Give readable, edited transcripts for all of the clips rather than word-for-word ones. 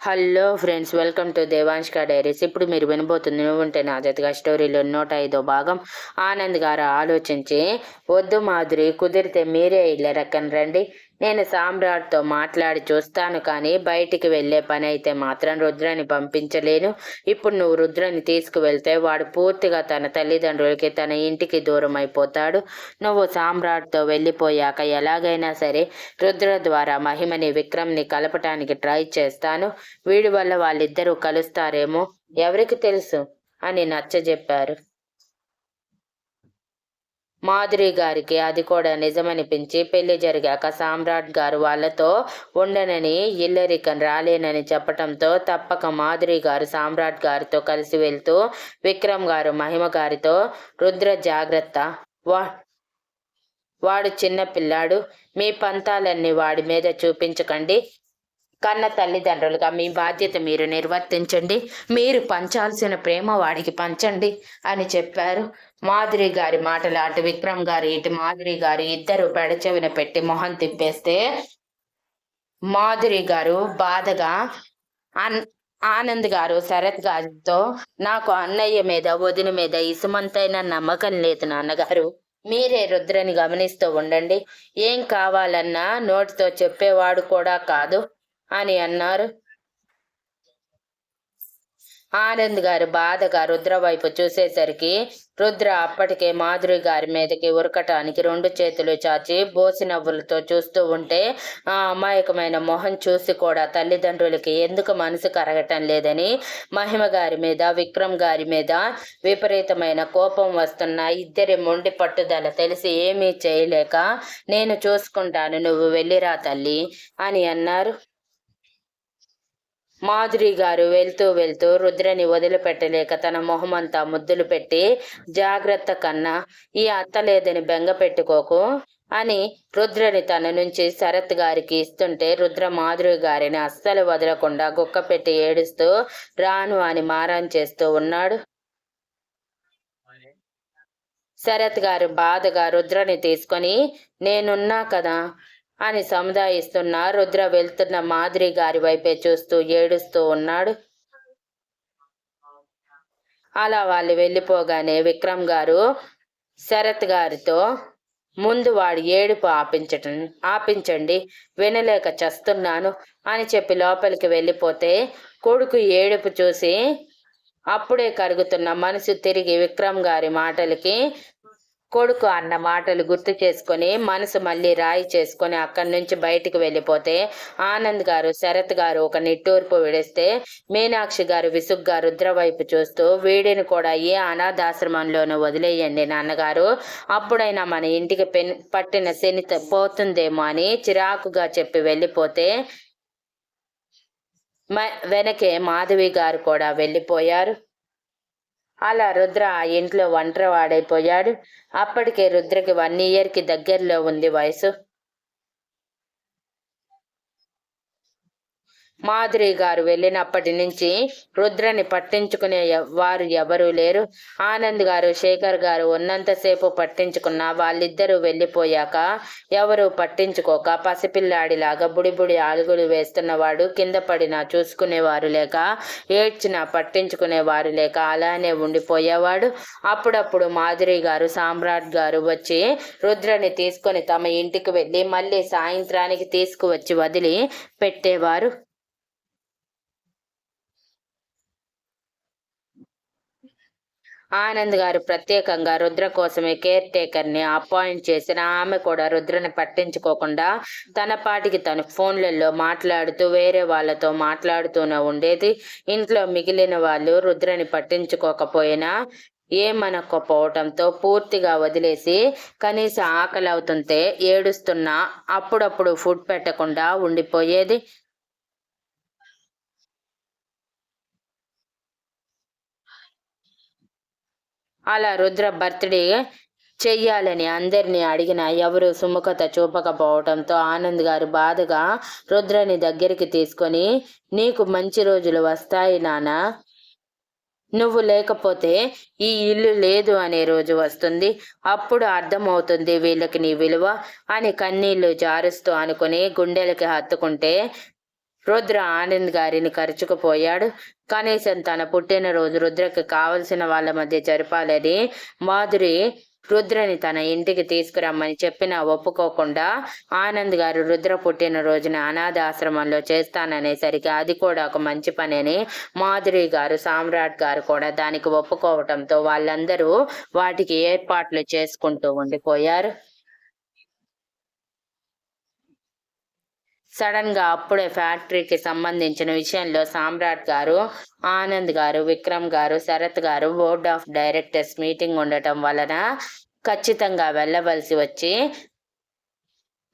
Hello friends, welcome to దేవాంష్క diaries. ఇప్పుడు మీరు వినబోతుంది నువ్వుంటే నా జతగా స్టోరీలో 105వ భాగం. ఆనంద్ గారు ఆలోచించి, వద్దు మాధురి, కుదిరితే మీరే ఇళ్ళ రండి, నేను సామ్రాట్తో మాట్లాడి చూస్తాను, కానీ బయటికి వెళ్ళే పని అయితే మాత్రం రుద్రని పంపించలేను. ఇప్పుడు నువ్వు రుద్రని తీసుకువెళ్తే వాడు పూర్తిగా తన తల్లిదండ్రులకి, తన ఇంటికి దూరం అయిపోతాడు. నువ్వు సామ్రాట్తో వెళ్ళిపోయాక ఎలాగైనా సరే రుద్ర ద్వారా మహిమని, విక్రమ్ని కలపటానికి ట్రై చేస్తాను. వీడి వల్ల వాళ్ళిద్దరూ కలుస్తారేమో, ఎవరికి తెలుసు అని నచ్చజెప్పారు. మాధురి గారికి అది కూడా నిజమనిపించి పెళ్లి జరిగాక సామ్రాట్ గారు వాళ్లతో ఉండనని, ఇల్లరికం రాలేనని చెప్పటంతో తప్పక మాధురి గారు సామ్రాట్ గారితో కలిసి వెళ్తూ విక్రమ్ గారు మహిమ గారితో, రుద్ర జాగ్రత్త, వాడు చిన్న పిల్లాడు, మీ పంతాలన్నీ వాడి మీద చూపించకండి, కన్న తల్లిదండ్రులుగా మీ బాధ్యత మీరు నిర్వర్తించండి, మీరు పంచాల్సిన ప్రేమ వాడికి పంచండి అని చెప్పారు. మాధురి గారి మాటలు అటు విక్రమ్ గారు ఇటు మాధురి గారు ఇద్దరు పెడచెవిన పెట్టి మొహం తిప్పేస్తే మాధురి గారు బాధగా ఆనంద్ గారు శరత్ గారితో, నాకు అన్నయ్య మీద వదిన మీద ఇసుమంతైన నమ్మకం లేదు నాన్నగారు, మీరే రుద్రని గమనిస్తూ ఉండండి, ఏం కావాలన్నా నోటితో చెప్పేవాడు కూడా కాదు అని అన్నారు. ఆనంద్ గారు బాధగా రుద్ర వైపు చూసేసరికి రుద్ర అప్పటికే మాధురి గారి మీదకి ఉరకటానికి రెండు చేతులు చాచి బోసి నవ్వులతో చూస్తూ ఉంటే ఆ అమాయకమైన మొహం చూసి కూడా తల్లిదండ్రులకి ఎందుకు మనసు కరగటం లేదని మహిమ గారి మీద, విక్రమ్ గారి మీద విపరీతమైన కోపం వస్తున్న ఇద్దరి మొండి పట్టుదల తెలిసి ఏమీ చేయలేక, నేను చూసుకుంటాను, నువ్వు వెళ్ళిరా తల్లి అని అన్నారు. మాధురి గారు వెళ్తూ వెళ్తూ రుద్రని వదిలిపెట్టలేక తన మొహమంతా ముద్దులు పెట్టి, జాగ్రత్త కన్నా, ఈ అత్త లేదని బెంగ పెట్టుకోకు అని రుద్రని తన నుంచి శరత్ గారికి ఇస్తుంటే రుద్ర మాధురి గారిని అస్సలు వదలకుండా గుక్క పెట్టి ఏడుస్తూ రాను అని మారాన్ చేస్తూ ఉన్నాడు. శరత్ గారు బాధగా రుద్రని తీసుకొని, నేనున్నా కదా అని సముదాయిస్తున్న రుద్ర వెళ్తున్న మాధురి గారి వైపే చూస్తూ ఏడుస్తూ ఉన్నాడు. అలా వాళ్ళు వెళ్ళిపోగానే విక్రమ్ గారు శరత్ గారితో, ముందు వాడి ఏడుపు ఆపించండి, వినలేక చస్తున్నాను అని చెప్పి లోపలికి వెళ్ళిపోతే కొడుకు ఏడుపు చూసి అప్పుడే కరుగుతున్న మనసు తిరిగి విక్రమ్ గారి మాటలకి, కొడుకు అన్న మాటలు గుర్తు చేసుకొని మనసు మళ్ళీ రాయి చేసుకొని అక్కడి నుంచి బయటికి వెళ్ళిపోతే ఆనంద్ గారు శరత్ గారు ఒక నిట్టూర్పు విడిస్తే మీనాక్షి గారు విసుగ్గా రుద్ర వైపు చూస్తూ, వీడిని కూడా ఏ అనాథాశ్రమంలోనూ వదిలేయండి నాన్నగారు, అప్పుడైనా మన ఇంటికి పట్టిన శని పోతుందేమో అని చిరాకుగా చెప్పి వెళ్ళిపోతే వెనకే మాధవి గారు కూడా వెళ్ళిపోయారు. అలా రుద్ర ఆ ఇంట్లో ఒంటరి వాడైపోయాడు. అప్పటికే రుద్రకి 1 ఇయర్కి దగ్గరలో ఉంది వయసు. మాధురి గారు వెళ్ళినప్పటి నుంచి రుద్రని పట్టించుకునే వారు ఎవరూ లేరు. ఆనంద్ గారు శేఖర్ గారు ఉన్నంతసేపు పట్టించుకున్నా వాళ్ళిద్దరూ వెళ్ళిపోయాక ఎవరూ పట్టించుకోక పసిపిల్లాడిలాగా బుడిబుడి ఆలుగులు వేస్తున్నవాడు కింద పడినా చూసుకునేవారు లేక, ఏడ్చినా పట్టించుకునేవారు లేక అలానే ఉండిపోయేవాడు. అప్పుడప్పుడు మాధురి గారు సామ్రాట్ గారు వచ్చి రుద్రని తీసుకొని తమ ఇంటికి వెళ్ళి మళ్ళీ సాయంత్రానికి తీసుకువచ్చి వదిలి పెట్టేవారు. ఆనంద్ గారు ప్రత్యేకంగా రుద్ర కోసమే కేర్ టేకర్ని అపాయింట్ చేసిన ఆమె కూడా రుద్రని పట్టించుకోకుండా తన పాటికి తన ఫోన్లలో మాట్లాడుతూ వేరే వాళ్ళతో మాట్లాడుతూనే ఉండేది. ఇంట్లో మిగిలిన వాళ్ళు రుద్రని పట్టించుకోకపోయినా ఏమనకపోవటంతో పూర్తిగా వదిలేసి కనీసం ఆకలి అవుతుంటే ఏడుస్తున్నా అప్పుడప్పుడు ఫుడ్ పెట్టకుండా ఉండిపోయేది. అలా రుద్ర బర్త్డే చెయ్యాలని అందరినీ అడిగినా ఎవరు సుముఖత చూపకపోవడంతో ఆనంద్ గారు బాధగా రుద్రని దగ్గరికి తీసుకొని, నీకు మంచి రోజులు వస్తాయి నాన్న, నువ్వు లేకపోతే ఈ ఇల్లు లేదు అనే రోజు వస్తుంది, అప్పుడు అర్థమవుతుంది వీళ్ళకి నీ విలువ అని కన్నీళ్లు జారుస్తూ అనుకుని గుండెలకి హత్తుకుంటే రుద్ర ఆనంద్ గారిని కరుచుకుపోయాడు. కనీసం తన పుట్టినరోజు రుద్రకి కావలసిన వాళ్ళ మధ్య జరపాలని మాధురి రుద్రని తన ఇంటికి తీసుకురమ్మని చెప్పినా ఒప్పుకోకుండా ఆనంద్ గారు రుద్ర పుట్టినరోజున అనాథ ఆశ్రమంలో చేస్తాననేసరికి అది కూడా ఒక మంచి పని మాధురి గారు సామ్రాట్ గారు కూడా దానికి ఒప్పుకోవటంతో వాళ్ళందరూ వాటికి ఏర్పాట్లు చేసుకుంటూ ఉండిపోయారు. సడన్ గా అప్పుడే ఫ్యాక్టరీకి సంబంధించిన విషయంలో సామ్రాట్ గారు, ఆనంద్ గారు, విక్రమ్ గారు, శరత్ గారు బోర్డ్ ఆఫ్ డైరెక్టర్స్ మీటింగ్ ఉండటం వలన ఖచ్చితంగా వెళ్ళవలసి వచ్చి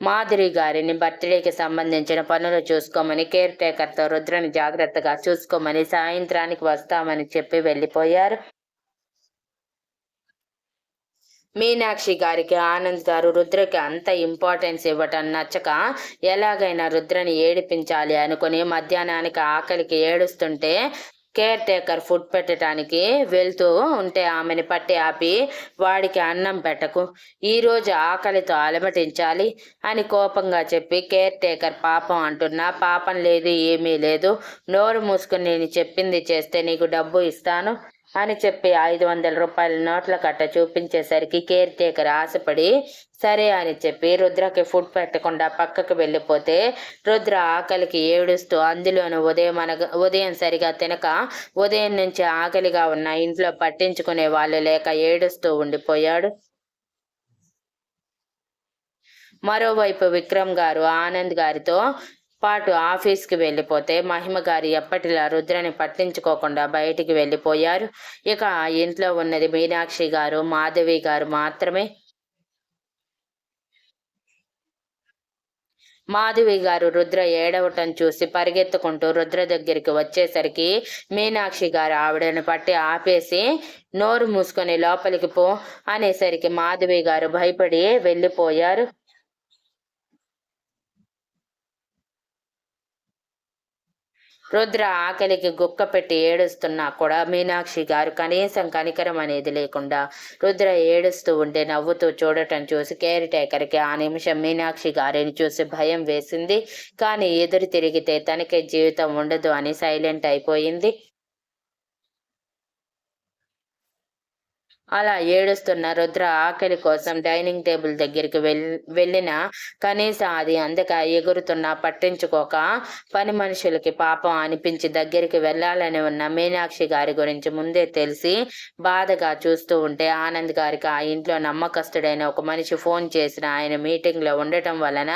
మాధురి గారిని బర్త్డేకి సంబంధించిన పనులు చూసుకోమని కేర్ టేకర్తో రుద్రని జాగ్రత్తగా చూసుకోమని సాయంత్రానికి వస్తామని చెప్పి వెళ్ళిపోయారు. మీనాక్షి గారికి ఆనంద్ గారు రుద్రకి అంత ఇంపార్టెన్స్ ఇవ్వటం నచ్చక ఎలాగైనా రుద్రని ఏడిపించాలి అనుకుని మధ్యాహ్నానికి ఆకలికి ఏడుస్తుంటే కేర్ టేకర్ ఫుడ్ పెట్టడానికి వెళ్తూ ఉంటే ఆమెని పట్టి ఆపి వాడికి అన్నం పెట్టకు, ఈరోజు ఆకలితో అలమటించాలి అని కోపంగా చెప్పి కేర్ టేకర్ పాపం అంటున్నా పాపం లేదు ఏమీ లేదు, నోరు మూసుకుని నేను చెప్పింది చేస్తే నీకు డబ్బు ఇస్తాను అని చెప్పి 500 రూపాయల నోట్ల కట్ట చూపించేసరికి కేర్ టేకర్ ఆశపడి సరే అని చెప్పి రుద్రకి ఫుడ్ పెట్టకుండా పక్కకు వెళ్ళిపోతే రుద్ర ఆకలికి ఏడుస్తూ అందులోనూ ఉదయం సరిగా తినక ఉదయం నుంచి ఆకలిగా ఉన్న ఇంట్లో పట్టించుకునే వాళ్ళు లేక ఏడుస్తూ ఉండిపోయాడు. మరోవైపు విక్రమ్ గారు ఆనంద్ గారితో పాటు ఆఫీస్కి వెళ్ళిపోతే మహిమ గారు ఎప్పటిలా రుద్రని పట్టించుకోకుండా బయటికి వెళ్ళిపోయారు. ఇక ఇంట్లో ఉన్నది మీనాక్షి గారు, మాధవి గారు మాత్రమే. మాధవి గారు రుద్ర ఏడవటం చూసి పరిగెత్తుకుంటూ రుద్ర దగ్గరికి వచ్చేసరికి మీనాక్షి గారు ఆవిడని పట్టి ఆపేసి నోరు మూసుకొని లోపలికి పో అనేసరికి మాధవి గారు భయపడి వెళ్ళిపోయారు. రుద్ర ఆకలికి గుక్క పెట్టి ఏడుస్తున్నా కూడా మీనాక్షి గారు కనీసం కనికరం అనేది లేకుండా రుద్ర ఏడుస్తూ ఉంటే నవ్వుతూ చూడటం చూసి కేర్ టేకర్కి ఆ నిమిషం మీనాక్షి గారిని చూసి భయం వేసింది. కానీ ఎదురు తిరిగితే తనకే జీవితం ఉండదు అని సైలెంట్ అయిపోయింది. అలా ఏడుస్తున్న రుద్ర ఆకలి కోసం డైనింగ్ టేబుల్ దగ్గరికి వెళ్ళినా కనీసం అది అందక ఎగురుతున్నా పట్టించుకోక పని మనుషులకి పాపం అనిపించి దగ్గరికి వెళ్ళాలని ఉన్న మీనాక్షి గారి గురించి ముందే తెలిసి బాధగా చూస్తూ ఉంటే ఆనంద్ గారికి ఆ ఇంట్లో నమ్మకస్తుడైన ఒక మనిషి ఫోన్ చేసిన ఆయన మీటింగ్లో ఉండటం వలన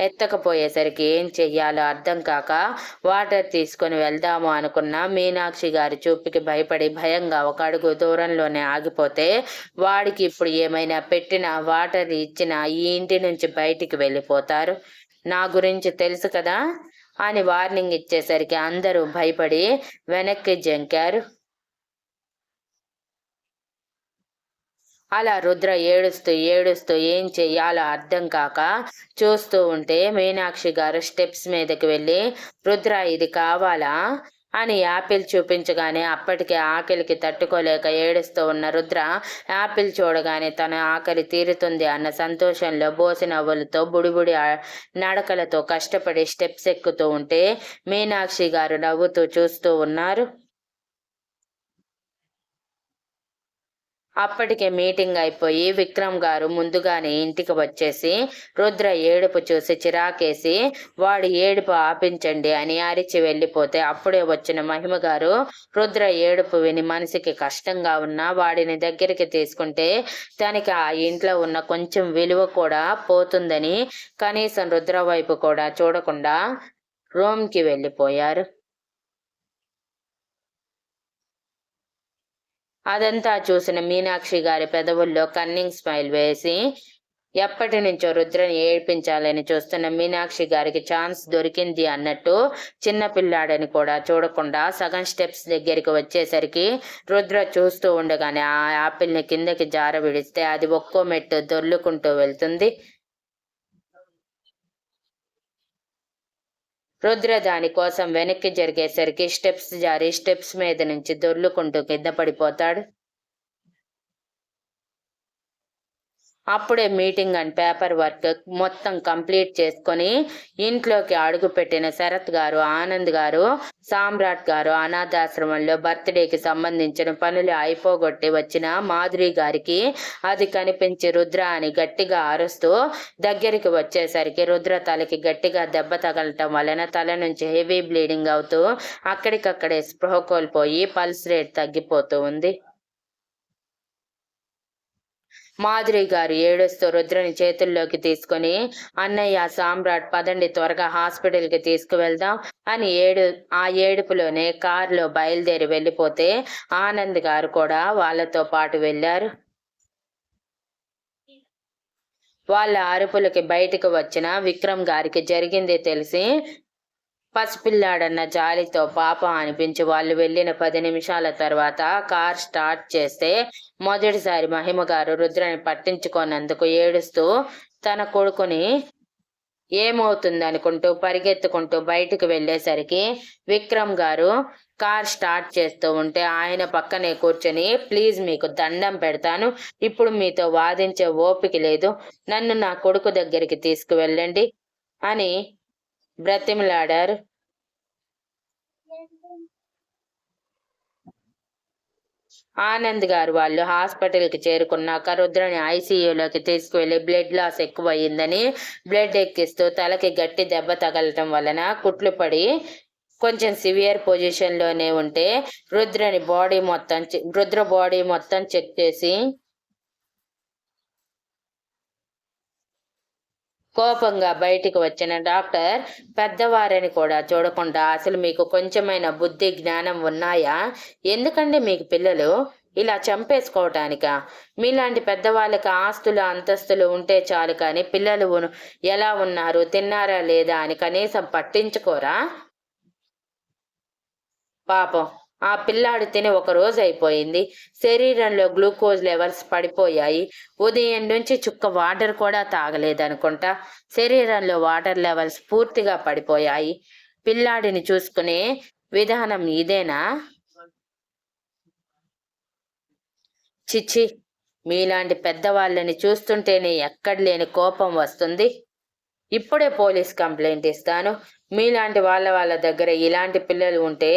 ఎత్తకపోయేసరికి ఏం చెయ్యాలో అర్థం కాక వాటర్ తీసుకొని వెళ్దాము అనుకున్న మీనాక్షి గారి చూపుకి భయపడి భయంగా ఒక అడుగు దూరంలోనే ఆగిపోతే వాడికి ఇప్పుడు ఏమైనా పెట్టినా వాటర్ ఇచ్చినా ఈ ఇంటి నుంచి బయటికి వెళ్ళిపోతారు, నా గురించి తెలుసు కదా అని వార్నింగ్ ఇచ్చేసరికి అందరూ భయపడి వెనక్కి జంకారు. అలా రుద్ర ఏడుస్తూ ఏడుస్తూ ఏం చెయ్యాలో అర్థం కాక చూస్తూ ఉంటే మీనాక్షి గారు స్టెప్స్ మీదకి వెళ్ళి రుద్ర ఇది కావాలా అని యాపిల్ చూపించగానే అప్పటికే ఆకలికి తట్టుకోలేక ఏడుస్తూ ఉన్న రుద్ర యాపిల్ చూడగానే తన ఆకలి తీరుతుంది అన్న సంతోషంలో బోసి నవ్వులతో బుడిబుడి నడకలతో కష్టపడి స్టెప్స్ ఎక్కుతూ ఉంటే మీనాక్షి గారు నవ్వుతూ చూస్తూ ఉన్నారు. అప్పటికే మీటింగ్ అయిపోయి విక్రమ్ గారు ముందుగానే ఇంటికి వచ్చేసి రుద్ర ఏడుపు చూసి చిరాకేసి వాడి ఏడుపు ఆపించండి అని అరిచి వెళ్ళిపోతే అప్పుడే వచ్చిన మహిమ గారు రుద్ర ఏడుపు విని మనసుకి కష్టంగా ఉన్నా వాడిని దగ్గరికి తీసుకుంటే తనకి ఆ ఇంట్లో ఉన్న కొంచెం విలువ కూడా పోతుందని కనీసం రుద్ర వైపు కూడా చూడకుండా రూమ్కి వెళ్ళిపోయారు. అదంతా చూసిన మీనాక్షి గారి పెదవుల్లో కన్నింగ్ స్మైల్ వేసి ఎప్పటి నుంచో రుద్రని ఏడ్పించాలని చూస్తున్న మీనాక్షి గారికి ఛాన్స్ దొరికింది అన్నట్టు చిన్నపిల్లాడని కూడా చూడకుండా సగం స్టెప్స్ దగ్గరికి వచ్చేసరికి రుద్ర చూస్తూ ఉండగానే ఆ యాపిల్ని కిందకి జార విడిస్తే అది ఒక్కో మెట్టు దొర్లుకుంటూ వెళ్తుంది. రుద్ర దాని కోసం వెనక్కి జరిగేసరికి స్టెప్స్ జారి స్టెప్స్ మీద నుంచి దొర్లుకుంటూ కింద పడిపోతాడు. అప్పుడే మీటింగ్ అండ్ పేపర్ వర్క్ మొత్తం కంప్లీట్ చేసుకొని ఇంట్లోకి అడుగుపెట్టిన శరత్ గారు, ఆనంద్ గారు, సామ్రాట్ గారు అనాథాశ్రమంలో బర్త్డేకి సంబంధించిన పనులు అయిపోగొట్టి వచ్చిన మాధురి గారికి అది కనిపించి రుద్ర అని గట్టిగా అరుస్తూ దగ్గరికి వచ్చేసరికి రుద్ర తలకి గట్టిగా దెబ్బ తగలటం వలన తల నుంచి హెవీ బ్లీడింగ్ అవుతూ అక్కడికక్కడే స్పృహ కోల్పోయి పల్స్ రేట్ తగ్గిపోతూ ఉంది. మాధురి గారు ఏడుస్తూ రుద్రని చేతుల్లోకి తీసుకుని, అన్నయ్య, సామ్రాట్ పదండి త్వరగా హాస్పిటల్కి తీసుకువెళ్దాం అని ఆ ఏడుపులోనే కారులో బయలుదేరి వెళ్ళిపోతే ఆనంద్ గారు కూడా వాళ్ళతో పాటు వెళ్ళారు. వాళ్ళ అరుపులకి బయటకు వచ్చిన విక్రమ్ గారికి జరిగింది తెలిసి పసిపిల్లాడన్న జాలితో పాపం అనిపించి వాళ్ళు వెళ్ళిన 10 నిమిషాల తర్వాత కార్ స్టార్ట్ చేస్తే మొదటిసారి మహిమ గారు రుద్రని పట్టించుకోనందుకు ఏడుస్తూ తన కొడుకుని ఏమవుతుందనుకుంటూ పరిగెత్తుకుంటూ బయటకు వెళ్ళేసరికి విక్రమ్ గారు కార్ స్టార్ట్ చేస్తూ ఉంటే ఆయన పక్కనే కూర్చొని, ప్లీజ్ మీకు దండం పెడతాను, ఇప్పుడు మీతో వాదించే ఓపిక లేదు, నన్ను నా కొడుకు దగ్గరికి తీసుకువెళ్ళండి అని బ్రతిమలాడారు. ఆనంద్ గారు వాళ్ళు హాస్పిటల్కి చేరుకున్నాక రుద్రని ఐసీయూలోకి తీసుకువెళ్లి బ్లడ్ లాస్ ఎక్కువయిందని బ్లడ్ ఎక్కిస్తూ తలకి గట్టి దెబ్బ తగలటం వలన కుట్లు పడి కొంచెం సివియర్ పొజిషన్లోనే ఉంటే రుద్ర బాడీ మొత్తం చెక్ చేసి కోపంగా బయటికి వచ్చిన డాక్టర్ పెద్దవారని కూడా చూడకుండా, అసలు మీకు కొంచెమైనా బుద్ధి జ్ఞానం ఉన్నాయా? ఎందుకండి మీకు పిల్లలు ఇలా చంపేసుకోవటానికా? మీలాంటి పెద్దవాళ్ళకి ఆస్తులు అంతస్తులు ఉంటే చాలు కానీ పిల్లలు ఎలా ఉన్నారు, తిన్నారా లేదా అని కనీసం పట్టించుకోరా? పాపం ఆ పిల్లాడు తిని 1 రోజు అయిపోయింది. శరీరంలో గ్లూకోజ్ లెవెల్స్ పడిపోయాయి. ఉదయం నుంచి చుక్క వాటర్ కూడా తాగలేదనుకుంటా. శరీరంలో వాటర్ లెవెల్స్ పూర్తిగా పడిపోయాయి. పిల్లాడిని చూసుకునే విధానం ఇదేనా? చిచ్చి, మీలాంటి పెద్దవాళ్ళని చూస్తుంటేనే ఎక్కడ లేని కోపం వస్తుంది. ఇప్పుడే పోలీస్ కంప్లైంట్ ఇస్తాను. మీలాంటి వాళ్ళ దగ్గర ఇలాంటి పిల్లలు ఉంటే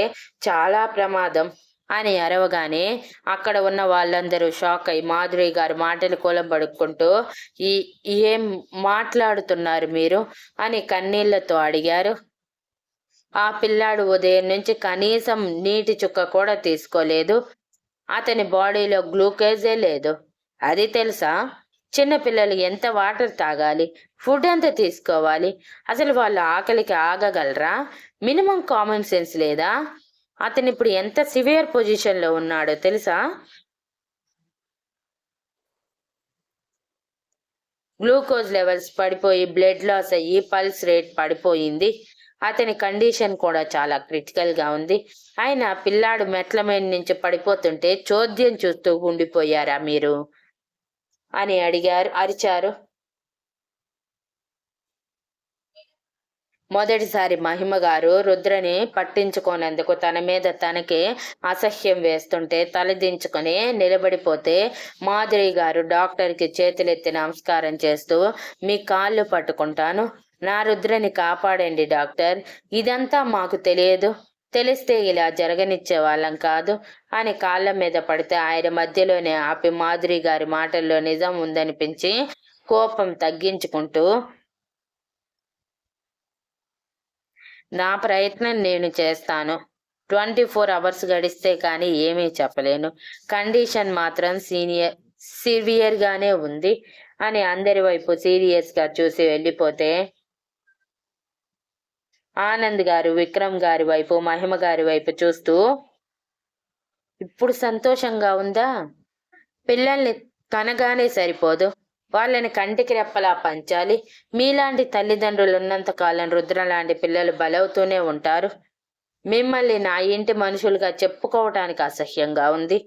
చాలా ప్రమాదం అని అరవగానే అక్కడ ఉన్న వాళ్ళందరూ షాక్ అయి మాధురి గారు మాటలు కూలబడుకుంటూ, ఏం మాట్లాడుతున్నారు మీరు అని కన్నీళ్లతో అడిగారు. ఆ పిల్లాడు ఉదయం నుంచి కనీసం నీటి చుక్క కూడా తీసుకోలేదు. అతని బాడీలో గ్లూకోజే లేదు. అది తెలుసా? చిన్నపిల్లలు ఎంత వాటర్ తాగాలి, ఫుడ్ ఎంత తీసుకోవాలి, అసలు వాళ్ళ ఆకలికి ఆగగలరా? మినిమం కామన్ సెన్స్ లేదా? అతను ఇప్పుడు ఎంత సివియర్ పొజిషన్లో ఉన్నాడో తెలుసా? గ్లూకోజ్ లెవెల్స్ పడిపోయి బ్లడ్ లాస్ అయ్యి పల్స్ రేట్ పడిపోయింది. అతని కండిషన్ కూడా చాలా క్రిటికల్గా ఉంది. ఆయన పిల్లాడు మెట్ల మీద నుంచి పడిపోతుంటే చోద్యం చూస్తూ ఉండిపోయారా మీరు అని అరిచారు. మొదటిసారి మహిమ గారు రుద్రని పట్టించుకోనందుకు తన మీద తనకే అసహ్యం వేస్తుంటే తలదించుకొని నిలబడిపోతే మాధురి గారు డాక్టర్కి చేతులెత్తి నమస్కారం చేస్తూ, మీ కాళ్ళు పట్టుకుంటాను, నా రుద్రని కాపాడండి డాక్టర్, ఇదంతా మాకు తెలియదు, తెలిస్తే ఇలా జరగనిచ్చే వాళ్ళం కాదు అని కాళ్ళ మీద పడితే ఆయన మధ్యలోనే ఆపి మాధురి గారి మాటల్లో నిజం ఉందనిపించి కోపం తగ్గించుకుంటూ, నా ప్రయత్నం నేను చేస్తాను, 24 అవర్స్ గడిస్తే కానీ ఏమీ చెప్పలేను, కండిషన్ మాత్రం సివియర్గానే ఉంది అని అందరి వైపు సీరియస్గా చూసి వెళ్ళిపోతే ఆనంద్ గారు విక్రమ్ గారి వైపు మహిమ గారి వైపు చూస్తూ, ఇప్పుడు సంతోషంగా ఉందా? పిల్లల్ని కనగానే సరిపోదు, వాళ్ళని కంటికి రెప్పలా పంచాలి. మీలాంటి తల్లిదండ్రులు ఉన్నంత కాలం రుద్ర లాంటి పిల్లలు బలవుతూనే ఉంటారు. మిమ్మల్ని నా ఇంటి మనుషులుగా చెప్పుకోవటానికి అసహ్యంగా ఉంది.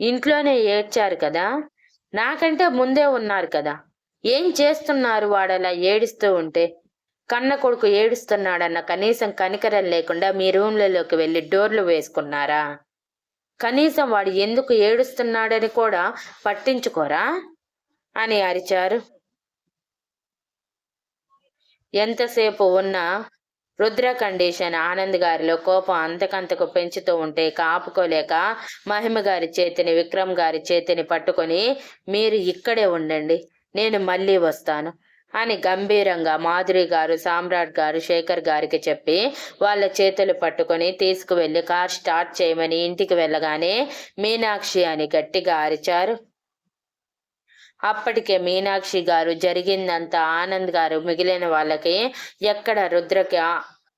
ఇంట్లోనే ఏడ్చారు కదా, నాకంటే ముందే ఉన్నారు కదా, ఏం చేస్తున్నారు వాడలా ఏడుస్తూ ఉంటే? కన్న కొడుకు ఏడుస్తున్నాడన్న కనీసం కనికరం లేకుండా మీ రూమ్లలోకి వెళ్ళి డోర్లు వేసుకున్నారా? కనీసం వాడు ఎందుకు ఏడుస్తున్నాడని కూడా పట్టించుకోరా అని అరిచారు. ఎంతసేపు ఉన్నా రుద్ర కండిషన్ ఆనంద్ గారిలో కోపం అంతకంతకు పెంచుతూ ఉంటే ఆపుకోలేక మహిమ గారి చేతిని విక్రమ్ గారి చేతిని పట్టుకొని, మీరు ఇక్కడే ఉండండి, నేను మళ్ళీ వస్తాను అని గంభీరంగా మాధురి గారు, సామ్రాట్ గారు శేఖర్ గారికి చెప్పి వాళ్ళ చేతులు పట్టుకొని తీసుకువెళ్ళి కార్ స్టార్ట్ చేయమని ఇంటికి వెళ్ళగానే మీనాక్షి అని గట్టిగా అరిచారు. అప్పటికే మీనాక్షి గారు జరిగిందంతా ఆనంద్ గారు మిగిలిన వాళ్ళకి ఎక్కడ రుద్రకి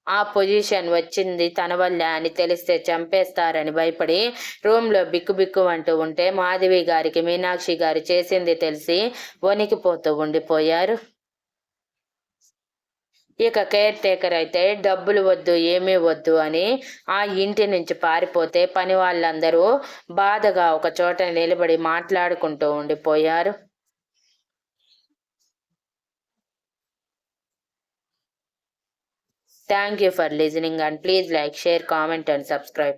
ఆ పొజిషన్ వచ్చింది తన వల్ల అని తెలిస్తే చంపేస్తారని భయపడి రూమ్లో బిక్కు అంటూ ఉంటే మాధవి గారికి మీనాక్షి గారు చేసింది తెలిసి వణికిపోతూ ఉండిపోయారు. ఇక కేర్ టేకర్ అయితే డబ్బులు వద్దు ఏమీ వద్దు అని ఆ ఇంటి నుంచి పారిపోతే పని వాళ్ళందరూ బాధగా ఒక చోట నిలబడి మాట్లాడుకుంటూ ఉండిపోయారు. Thank you for listening and please like, share, comment and subscribe.